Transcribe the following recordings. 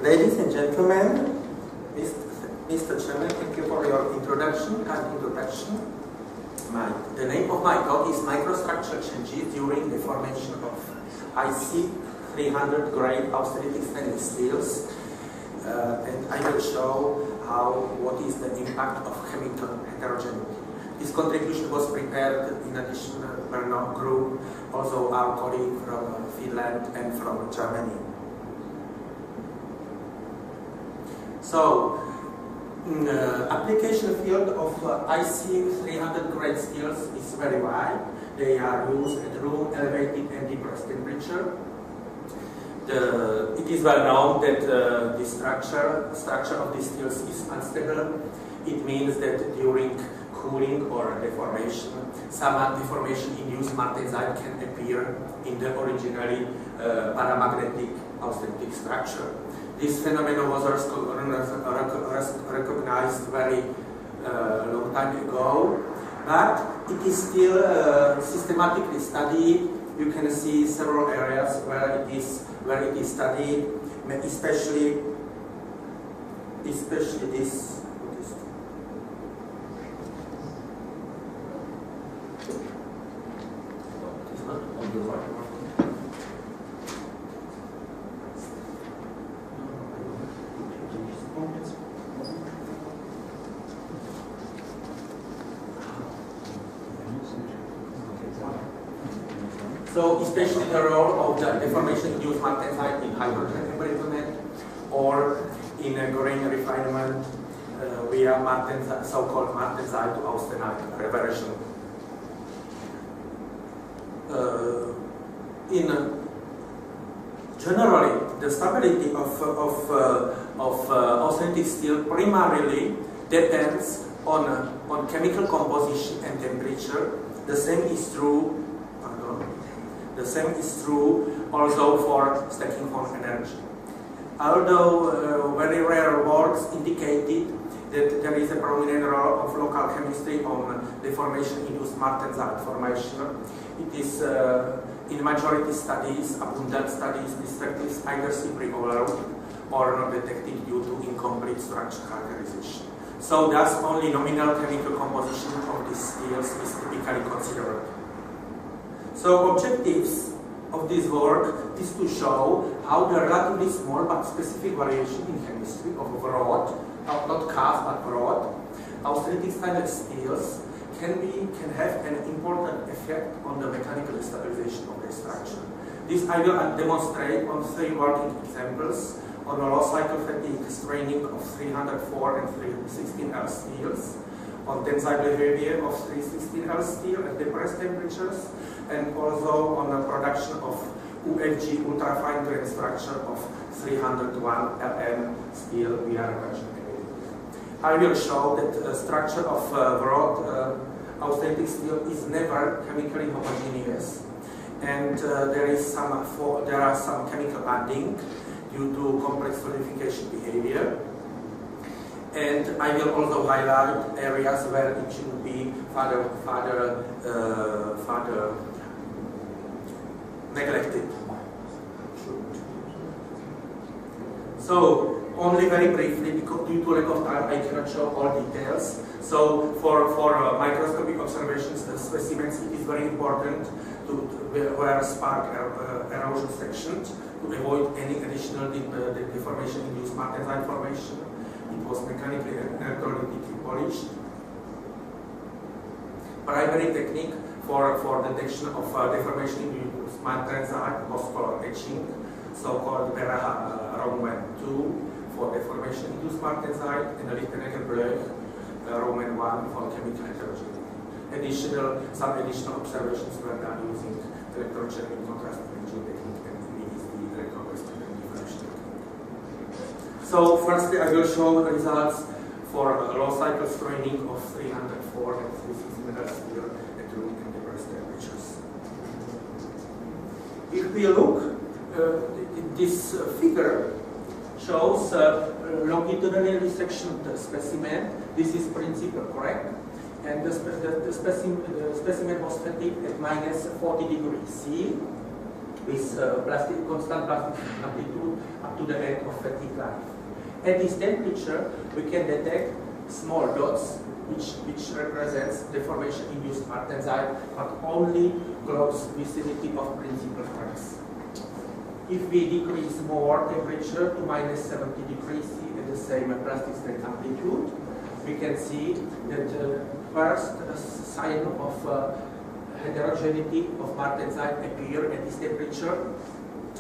Ladies and gentlemen, Mr. Chairman, thank you for your introduction. The name of my talk is Microstructural Changes during the formation of aisi 300 grade austenitic stainless steels, and I will show what is the impact of chemical heterogeneity. This contribution was prepared in addition by our group, also our colleague from Finland and from Germany. So, application field of aisi 300 grade steels is very wide. They are used at room elevated and depressed temperature. It is well known that the structure of these steels is unstable. It means that during cooling or deformation, some deformation-induced martensite can appear in the originally paramagnetic austenitic structure. This phenomenon was recognized very long time ago, but it is still systematically studied. You can see several areas where it is studied, especially this. So, especially the role of the deformation-induced martensite in hydrogen embrittlement or in a grain refinement via so-called martensite to austenite reversion. Generally, the stability of austenitic steel primarily depends on chemical composition and temperature. The same is true. The same is true also for stacking form energy. Although very rare works indicated that there is a prominent role of local chemistry on deformation-induced martensite formation, it is in majority studies, abundant studies, these factors either simply overlooked or not detected due to incomplete structure characterization. So thus only nominal chemical composition of these steels is typically considered. So objectives of this work is to show how the relatively small but specific variation in chemistry of broad, not cast but broad, austenitic stainless steels can have an important effect on the mechanical stabilization of the structure. This I will demonstrate on 3 working examples on a low cycle fatigue straining of 304 and 316L steels, on tensile behavior of 316L steel at depressed temperatures, and also on the production of UFG ultrafine grain structure of 301 Lm steel via reversion. I will show that the structure of broad austenitic steel is never chemically homogeneous, and there are some chemical banding due to complex solidification behavior. And I will also highlight areas where it should be further neglected. So, only very briefly, because due to lack of time, I cannot show all details. So, for microscopic observations, the specimens, it is very important to wear spark erosion sections to avoid any additional deformation-induced martensite formation. It was mechanically and electrolytically polished. Primary technique for detection of deformation-induced martensite was called etching, so-called Roman 2 for deformation-induced martensite, and Lichtenegger-Blech Roman 1 for chemical heterogeneity. Some additional observations were done using electrochemical contrast imaging technique and the electrochemical diffraction technique. So firstly, I will show results for low cycle straining of 304 and 316 steel at room and depressed temperatures. If we look, this figure shows longitudinally sectioned specimen. This is principle, correct? And the specimen was fatigued at -40 degrees C with constant plastic amplitude up to to the end of fatigue life. At this temperature, we can detect small dots, which represents deformation-induced martensite, but only close vicinity of principal cracks. If we decrease more temperature to minus 70 degrees C at the same plastic strain amplitude, we can see that the first sign of heterogeneity of martensite appear at this temperature.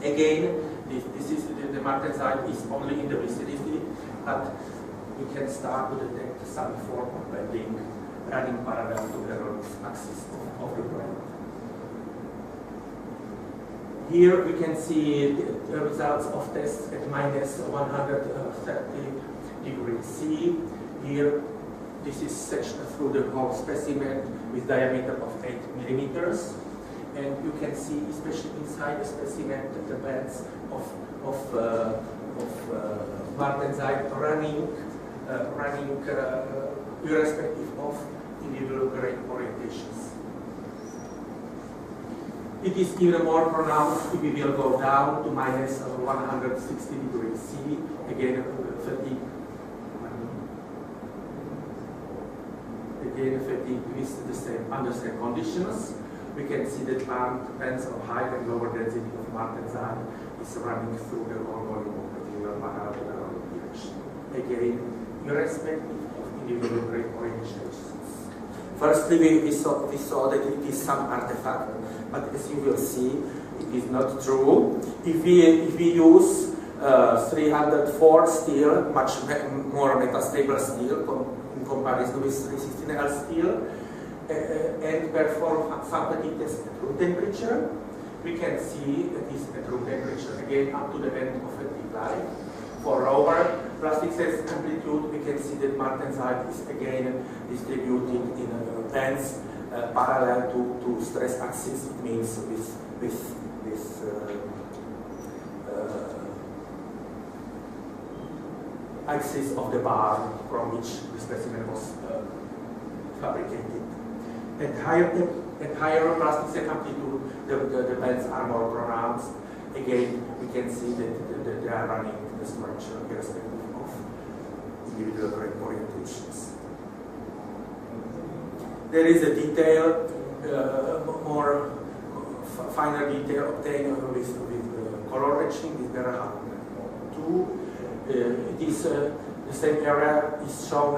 Again, the martensite is only in the vicinity, but we can start to detect some form of bending running parallel to the axis of the brain. Here we can see the results of tests at minus 130 degrees C. Here, this is section through the whole specimen with diameter of 8 millimeters. And you can see, especially inside the specimen, that the bands of martensite running irrespective of individual grain orientations. It is even more pronounced if we will go down to minus 160 degrees C, again fatigue. Again, fatigue is the same under same conditions. We can see that bands of high and lower density of martensite is running through the whole volume of material parallel to the direction. Again, irrespective of individual grain orientations. Firstly, we saw that it is some artifact, but as you will see, it is not true. If we use 304 steel, much more metastable steel in comparison with 316L steel, and perform some fatigue test at room temperature, we can see that is at room temperature, again up to the end of fatigue life. For lower plastic stress amplitude, we can see that martensite is again distributed in bands parallel to stress axis. It means with axis of the bar from which the specimen was fabricated. At higher plastic stress amplitude, the bands are more pronounced. Again, we can see that they are running the structure irrespective of individual grain orientations. There is a detail, more finer detail obtained with color etching with Berhan 2. It is the same area is shown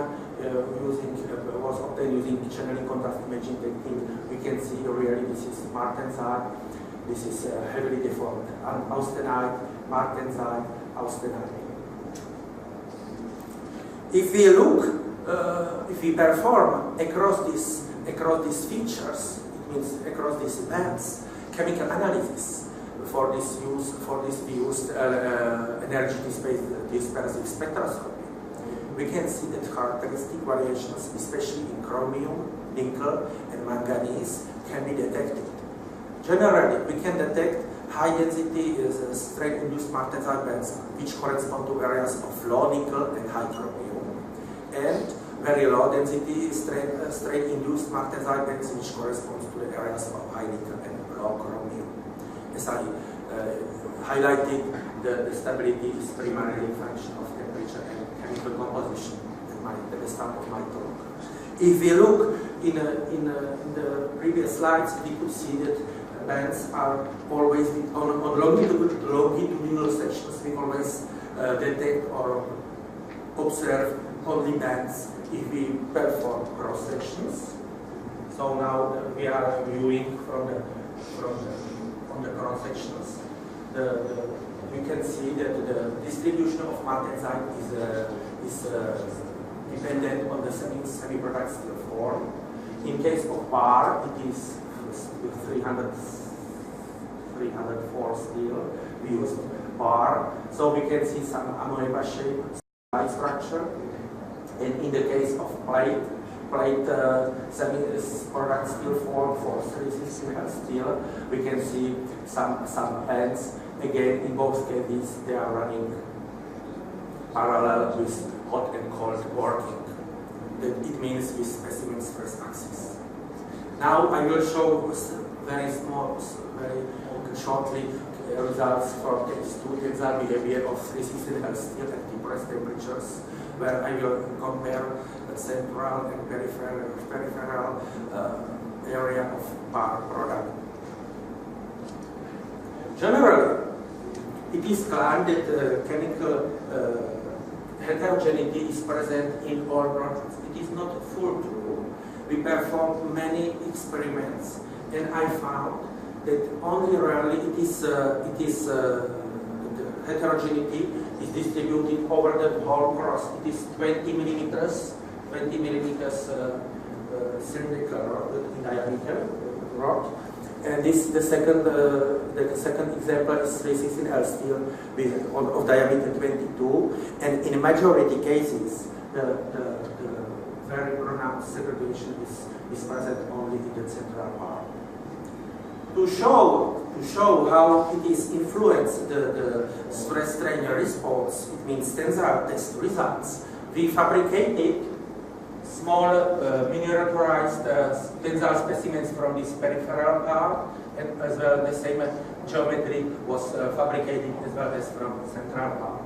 was obtained using channeling contrast imaging technique. We can see really this is martensite. This is heavily deformed austenite, martensite, austenite. If we look, if we perform across these features, it means across these bands, chemical analysis for this we used energy dispersive spectroscopy. We can see that characteristic variations, especially in chromium, nickel, and manganese, can be detected. Generally, we can detect high-density strain-induced martensite bands, which correspond to areas of low nickel and high chromium, and very low-density strain-induced martensite bands, which corresponds to the areas of high nickel and low chromium. As I highlighted, the stability is primarily a function of temperature and chemical composition at the start of my talk. If we look in the previous slides, we could see that bands are always on longitudinal sections. We always detect or observe only bands if we perform cross sections. So now we are viewing from the cross sections. We can see that the distribution of martensite is dependent on the semi-product steel form. In case of bar, it is with 304 steel. We use bar, so we can see some amoeba shape structure. And in the case of plate semi-product steel form for 316L steel, we can see some bands. Again, in both cases, they are running parallel with hot and cold working. It means with specimen's first axis. Now I will show very shortly results for case 2, tensile behavior of 316L steel at depressed temperatures, where I will compare the central and peripheral area of bar product. Generally, it is claimed that chemical heterogeneity is present in all products. It is not full true. We performed many experiments, and I found that only rarely the heterogeneity is distributed over the whole cross. It is 20 millimeters cylindrical in diameter rod, and this the second example is 316L steel of diameter 22, and in majority cases the very pronounced segregation is present only in the central part. To show how it is influenced the stress strain response, it means tensile test results, we fabricated small miniaturized tensile specimens from this peripheral part, and as well the same geometry was fabricated as well as from central part.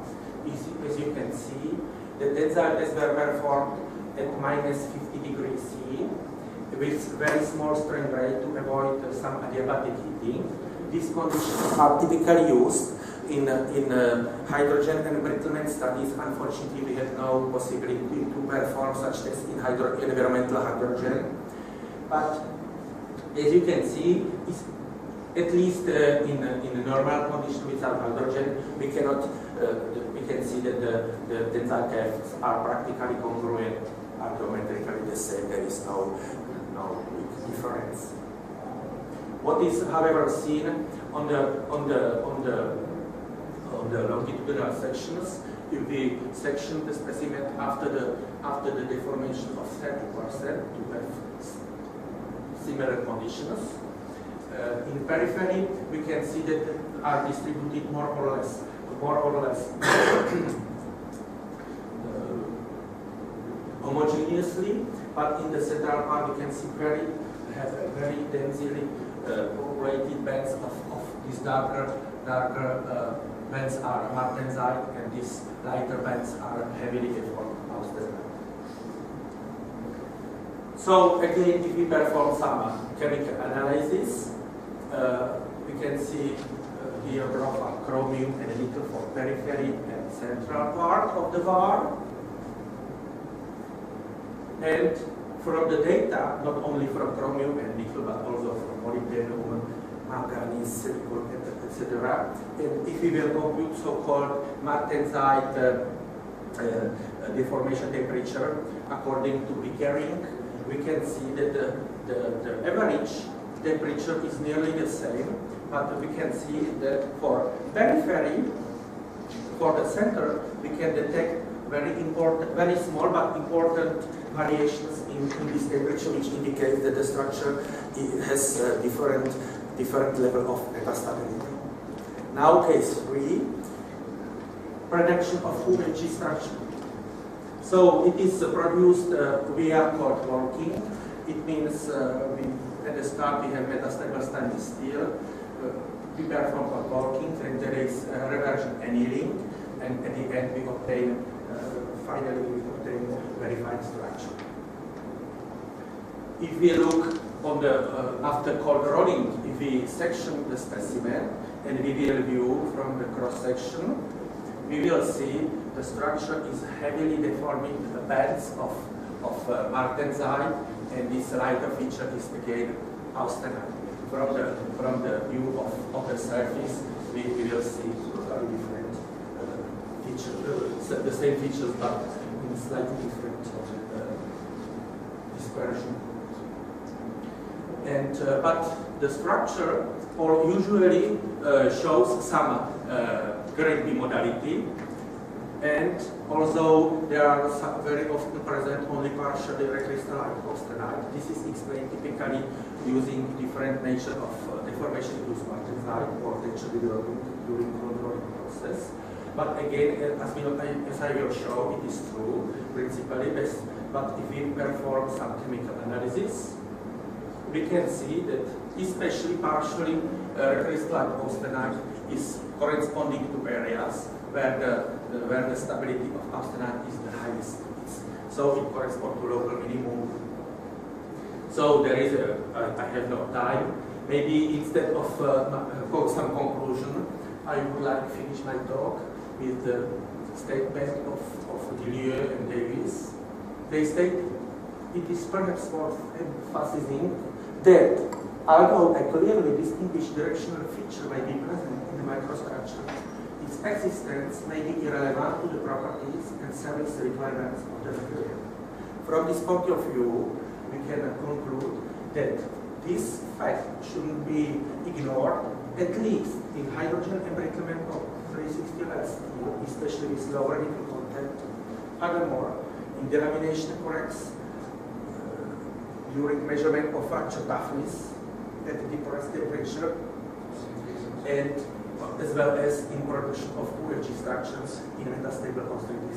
As you can see, the tensile tests were performed at -50°C with very small strain rate to avoid some adiabatic heating. These conditions are typically used in hydrogen embrittlement studies. Unfortunately, we had no possibility to perform such tests in environmental hydrogen. But as you can see, at least in a normal condition without hydrogen, we can see that the tensile tests are practically congruent, are geometrically the same. There is no big difference. What is, however, seen on the longitudinal sections, if we section the specimen after the deformation of 30% to have similar conditions. In periphery, we can see that are distributed more or less homogeneously, but in the central part we can see have a very densely populated bands of these darker bands are martensite, and these lighter bands are heavily deformed austenite. So again, if we perform some chemical analysis, we can see here graph chromium and nickel for periphery and central part of the bar. And from the data, not only from chromium and nickel, but also from molybdenum, manganese, silicon, etc. And if we will compute so-called martensite deformation temperature according to Pickering, we can see that the average temperature is nearly the same, but we can see that for periphery, for the center, we can detect very small but important variations in this temperature, which indicates that the structure has different level of metastability. Now, case 3, production of UMG structure. So it is produced via cold working. It means at the start we have metastable stainless steel. We perform cold working, and there is reversion annealing, and at the end we obtain finally very fine structure. If we look on the after cold rolling, if we section the specimen and we will view from the cross section, we will see the structure is heavily deforming the bands of martensite, and this lighter feature is again austenite. From the view of the surface, we will see totally different features, the same features but in slightly different dispersion. And but the structure usually shows some grade B modality, and although there are very often present only partially recrystalline austenite, this is explained typically using different nature of deformation-induced martensite potentially developing during cold rolling process. But again, as I will show, it is true principally best. But if we perform some chemical analysis, we can see that especially partially recrystalline austenite is corresponding to areas where the stability of austenite is the highest. So it corresponds to local minimum. So there is I have no time. Maybe instead of some conclusion, I would like to finish my talk with the statement of Dillieu and Davis. They state it is perhaps worth emphasizing that although a clearly distinguished directional feature may be present in the microstructure, its existence may be irrelevant to the properties and service requirements of the material. From this point of view, we can conclude that this fact shouldn't be ignored, at least in hydrogen embrittlement of 360L steel, especially with lower nickel content. Furthermore, in delamination corrects during measurement of fracture toughness at depressed temperature, and as well as in production of OLG structures in metastable constrictive